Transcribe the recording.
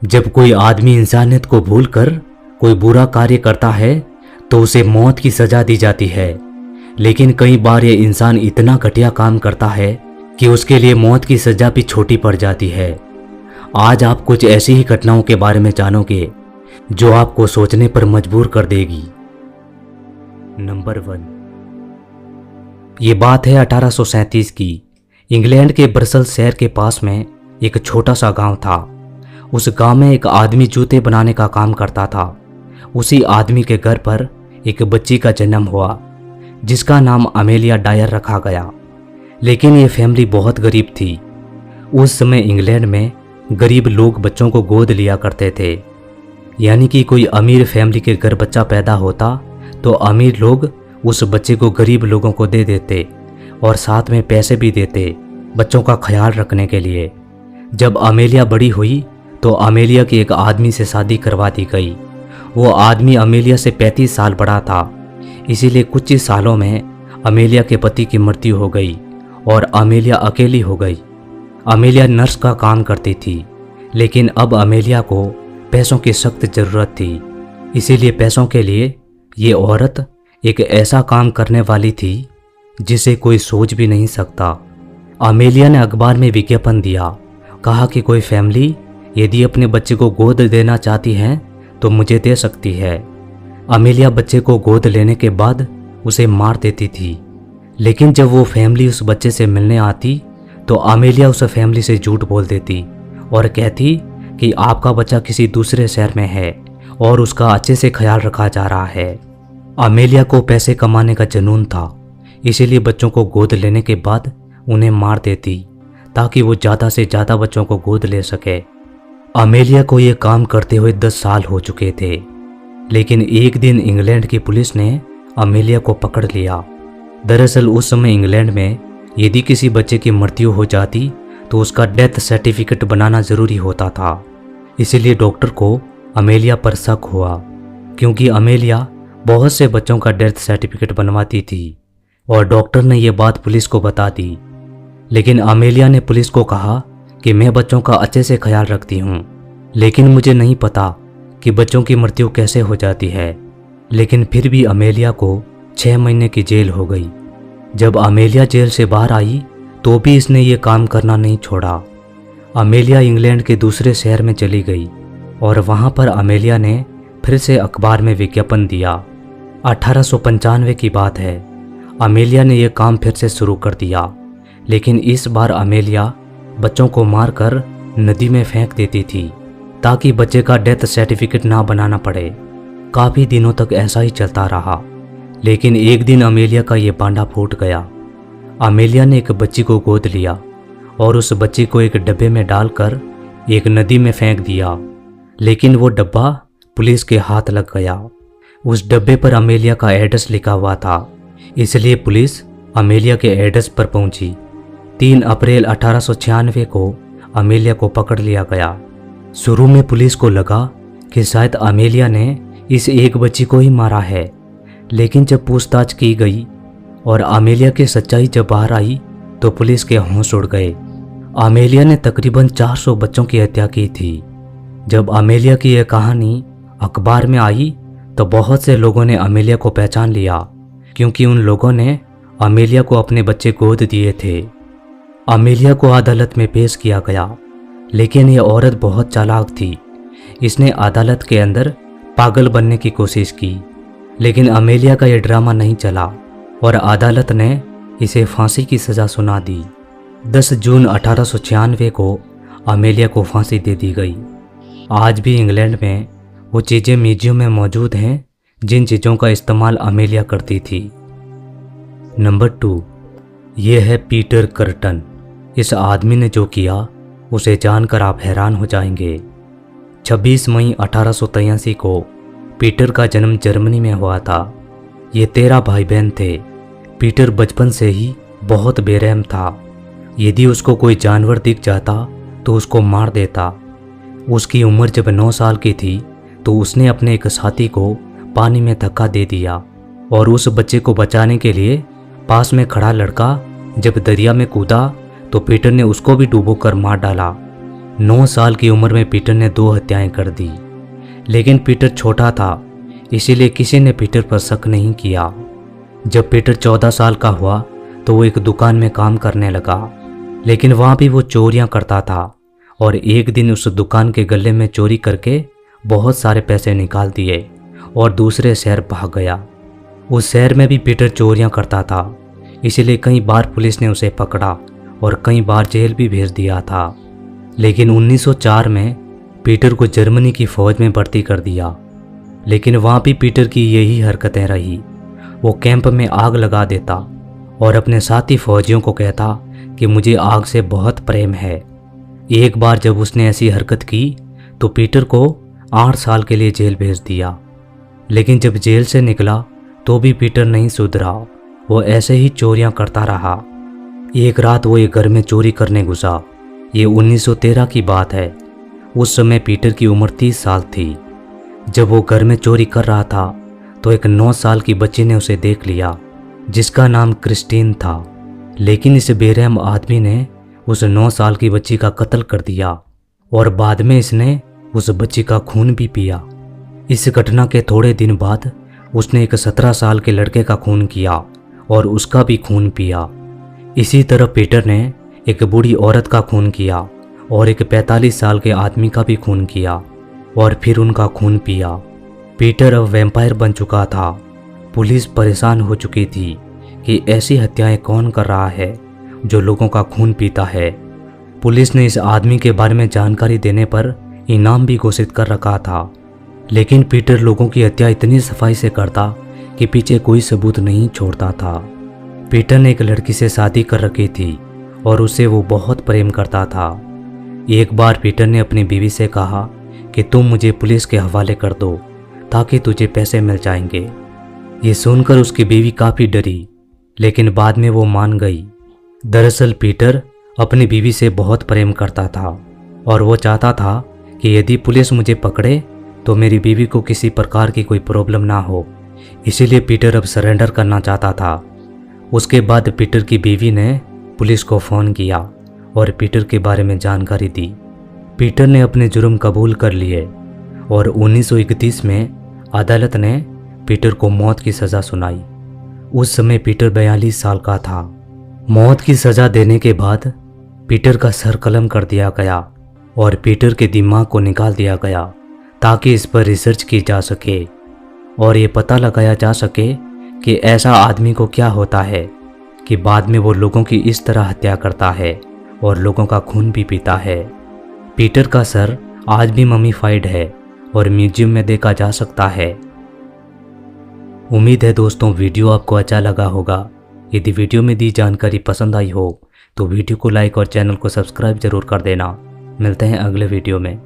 जब कोई आदमी इंसानियत को भूलकर कोई बुरा कार्य करता है तो उसे मौत की सजा दी जाती है। लेकिन कई बार ये इंसान इतना घटिया काम करता है कि उसके लिए मौत की सजा भी छोटी पड़ जाती है। आज आप कुछ ऐसी ही घटनाओं के बारे में जानोगे जो आपको सोचने पर मजबूर कर देगी। नंबर 1, ये बात है 1837 की। इंग्लैंड के ब्रसेल्स शहर के पास में एक छोटा सा गांव था। उस गांव में एक आदमी जूते बनाने का काम करता था। उसी आदमी के घर पर एक बच्ची का जन्म हुआ जिसका नाम अमेलिया डायर रखा गया। लेकिन ये फैमिली बहुत गरीब थी। उस समय इंग्लैंड में गरीब लोग बच्चों को गोद लिया करते थे। यानी कि कोई अमीर फैमिली के घर बच्चा पैदा होता तो अमीर लोग उस बच्चे को गरीब लोगों को दे देते और साथ में पैसे भी देते बच्चों का ख्याल रखने के लिए। जब अमेलिया बड़ी हुई तो अमेलिया की एक आदमी से शादी करवा दी गई। वो आदमी अमेलिया से 35 साल बड़ा था। इसीलिए कुछ ही सालों में अमेलिया के पति की मृत्यु हो गई और अमेलिया अकेली हो गई। अमेलिया नर्स का काम करती थी, लेकिन अब अमेलिया को पैसों की सख्त ज़रूरत थी। इसीलिए पैसों के लिए ये औरत एक ऐसा काम करने वाली थी जिसे कोई सोच भी नहीं सकता। अमेलिया ने अखबार में विज्ञापन दिया, कहा कि कोई फैमिली यदि अपने बच्चे को गोद देना चाहती है तो मुझे दे सकती है। अमेलिया बच्चे को गोद लेने के बाद उसे मार देती थी। लेकिन जब वो फैमिली उस बच्चे से मिलने आती तो अमेलिया उस फैमिली से झूठ बोल देती और कहती कि आपका बच्चा किसी दूसरे शहर में है और उसका अच्छे से ख्याल रखा जा रहा है। अमेलिया को पैसे कमाने का जुनून था, इसीलिए बच्चों को गोद लेने के बाद उन्हें मार देती ताकि वो ज़्यादा से ज़्यादा बच्चों को गोद ले सके। अमेलिया को ये काम करते हुए 10 साल हो चुके थे। लेकिन एक दिन इंग्लैंड की पुलिस ने अमेलिया को पकड़ लिया। दरअसल उस समय इंग्लैंड में यदि किसी बच्चे की मृत्यु हो जाती तो उसका डेथ सर्टिफिकेट बनाना ज़रूरी होता था। इसीलिए डॉक्टर को अमेलिया पर शक हुआ, क्योंकि अमेलिया बहुत से बच्चों का डेथ सर्टिफिकेट बनवाती थी और डॉक्टर ने यह बात पुलिस को बता दी। लेकिन अमेलिया ने पुलिस को कहा कि मैं बच्चों का अच्छे से ख्याल रखती हूँ, लेकिन मुझे नहीं पता कि बच्चों की मृत्यु कैसे हो जाती है। लेकिन फिर भी अमेलिया को 6 महीने की जेल हो गई। जब अमेलिया जेल से बाहर आई तो भी इसने ये काम करना नहीं छोड़ा। अमेलिया इंग्लैंड के दूसरे शहर में चली गई और वहाँ पर अमेलिया ने फिर से अखबार में विज्ञापन दिया। 1895 की बात है। अमेलिया ने यह काम फिर से शुरू कर दिया, लेकिन इस बार अमेलिया बच्चों को मारकर नदी में फेंक देती थी ताकि बच्चे का डेथ सर्टिफिकेट ना बनाना पड़े। काफ़ी दिनों तक ऐसा ही चलता रहा। लेकिन एक दिन अमेलिया का ये पांडा फूट गया। अमेलिया ने एक बच्ची को गोद लिया और उस बच्ची को एक डब्बे में डालकर एक नदी में फेंक दिया। लेकिन वो डब्बा पुलिस के हाथ लग गया। उस डब्बे पर अमेलिया का एड्रेस लिखा हुआ था, इसलिए पुलिस अमेलिया के एड्रेस पर पहुंची। 3 अप्रैल 1896 को अमेलिया को पकड़ लिया गया। शुरू में पुलिस को लगा कि शायद अमेलिया ने इस एक बच्ची को ही मारा है, लेकिन जब पूछताछ की गई और अमेलिया की सच्चाई जब बाहर आई तो पुलिस के होश उड़ गए। अमेलिया ने तकरीबन 400 बच्चों की हत्या की थी। जब अमेलिया की यह कहानी अखबार में आई तो बहुत से लोगों ने अमेलिया को पहचान लिया, क्योंकि उन लोगों ने अमेलिया को अपने बच्चे गोद दिए थे। अमेलिया को अदालत में पेश किया गया, लेकिन यह औरत बहुत चालाक थी। इसने अदालत के अंदर पागल बनने की कोशिश की, लेकिन अमेलिया का यह ड्रामा नहीं चला और अदालत ने इसे फांसी की सज़ा सुना दी। 10 जून 1896 को अमेलिया को फांसी दे दी गई। आज भी इंग्लैंड में वो चीज़ें म्यूजियम में मौजूद हैं जिन चीज़ों का इस्तेमाल अमेलिया करती थी। नंबर 2, ये है पीटर कर्टन। इस आदमी ने जो किया उसे जानकर आप हैरान हो जाएंगे। 26 मई 1883 को पीटर का जन्म जर्मनी में हुआ था। ये 13 भाई बहन थे। पीटर बचपन से ही बहुत बेरहम था। यदि उसको कोई जानवर दिख जाता तो उसको मार देता। उसकी उम्र जब 9 साल की थी तो उसने अपने एक साथी को पानी में धक्का दे दिया और उस बच्चे को बचाने के लिए पास में खड़ा लड़का जब दरिया में कूदा तो पीटर ने उसको भी डूबोकर मार डाला। 9 साल की उम्र में पीटर ने 2 हत्याएं कर दी, लेकिन पीटर छोटा था, इसीलिए किसी ने पीटर पर शक नहीं किया। जब पीटर 14 साल का हुआ तो वो एक दुकान में काम करने लगा, लेकिन वहाँ भी वो चोरियाँ करता था और एक दिन उस दुकान के गले में चोरी करके बहुत सारे पैसे निकाल दिए और दूसरे शहर भाग गया। उस शहर में भी पीटर चोरियाँ करता था, इसलिए कई बार पुलिस ने उसे पकड़ा और कई बार जेल भी भेज दिया था। लेकिन 1904 में पीटर को जर्मनी की फौज में भर्ती कर दिया, लेकिन वहाँ भी पीटर की यही हरकतें रही। वो कैंप में आग लगा देता और अपने साथी फौजियों को कहता कि मुझे आग से बहुत प्रेम है। एक बार जब उसने ऐसी हरकत की तो पीटर को 8 साल के लिए जेल भेज दिया, लेकिन जब जेल से निकला तो भी पीटर नहीं सुधरा। वो ऐसे ही चोरियां करता रहा। एक रात वो एक घर में चोरी करने घुसा। ये 1913 की बात है। उस समय पीटर की उम्र 30 साल थी। जब वो घर में चोरी कर रहा था तो एक 9 साल की बच्ची ने उसे देख लिया, जिसका नाम क्रिस्टीन था। लेकिन इस बेरहम आदमी ने उस 9 साल की बच्ची का कत्ल कर दिया और बाद में इसने उस बच्ची का खून भी पिया। इस घटना के थोड़े दिन बाद उसने एक 17 साल के लड़के का खून किया और उसका भी खून पिया। इसी तरह पीटर ने एक बूढ़ी औरत का खून किया और एक 45 साल के आदमी का भी खून किया और फिर उनका खून पिया। पीटर अब वैम्पायर बन चुका था। पुलिस परेशान हो चुकी थी कि ऐसी हत्याएं कौन कर रहा है जो लोगों का खून पीता है। पुलिस ने इस आदमी के बारे में जानकारी देने पर इनाम भी घोषित कर रखा था, लेकिन पीटर लोगों की हत्या इतनी सफाई से करता कि पीछे कोई सबूत नहीं छोड़ता था। पीटर ने एक लड़की से शादी कर रखी थी और उससे वो बहुत प्रेम करता था। एक बार पीटर ने अपनी बीवी से कहा कि तुम मुझे पुलिस के हवाले कर दो ताकि तुझे पैसे मिल जाएंगे। ये सुनकर उसकी बीवी काफ़ी डरी, लेकिन बाद में वो मान गई। दरअसल पीटर अपनी बीवी से बहुत प्रेम करता था और वो चाहता था कि यदि पुलिस मुझे पकड़े तो मेरी बीवी को किसी प्रकार की कोई प्रॉब्लम ना हो। इसीलिए पीटर अब सरेंडर करना चाहता था। उसके बाद पीटर की बीवी ने पुलिस को फ़ोन किया और पीटर के बारे में जानकारी दी। पीटर ने अपने जुर्म कबूल कर लिए और 1931 में अदालत ने पीटर को मौत की सज़ा सुनाई। उस समय पीटर 42 साल का था। मौत की सज़ा देने के बाद पीटर का सर कलम कर दिया गया और पीटर के दिमाग को निकाल दिया गया ताकि इस पर रिसर्च की जा सके और ये पता लगाया जा सके कि ऐसा आदमी को क्या होता है कि बाद में वो लोगों की इस तरह हत्या करता है और लोगों का खून भी पीता है। पीटर का सर आज भी ममीफाइड है और म्यूजियम में देखा जा सकता है। उम्मीद है दोस्तों वीडियो आपको अच्छा लगा होगा। यदि वीडियो में दी जानकारी पसंद आई हो तो वीडियो को लाइक और चैनल को सब्सक्राइब जरूर कर देना। मिलते हैं अगले वीडियो में।